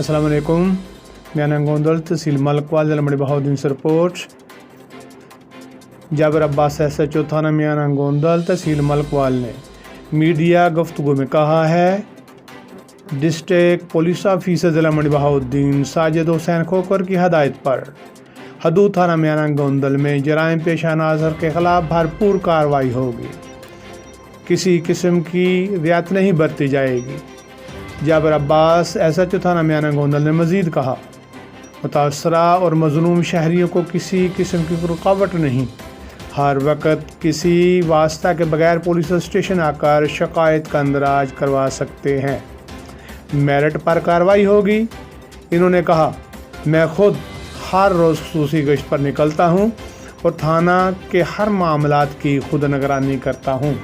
السلام علیکم. میانا گوندل تحصیل ملکوال ضلع منڈی بہاؤالدین سے رپورٹ. جابر عباس SHO تھانہ میانا گوندل تحصیل ملکوال نے میڈیا گفتگو میں کہا ہے ڈسٹرکٹ پولیس آفیسر ضلع منڈی بہاؤالدین ساجد حسین کھوکھر کی ہدایت پر حدود تھانہ میانا گوندل میں جرائم پیشہ عناصر کے خلاف بھرپور کارروائی ہوگی. کسی قسم کی رعایت نہیں برتی جائے گی. جابر عباس SHO تھانہ میانا گوندل نے مزید کہا متاثرہ اور مظلوم شہریوں کو کسی قسم کی رکاوٹ نہیں. ہر وقت کسی واسطہ کے بغیر پولیس اسٹیشن آ کر شکایت کا اندراج کروا سکتے ہیں. میرٹ پر کارروائی ہوگی. انہوں نے کہا میں خود ہر روز خصوصی گشت پر نکلتا ہوں اور تھانہ کے ہر معاملات کی خود نگرانی کرتا ہوں.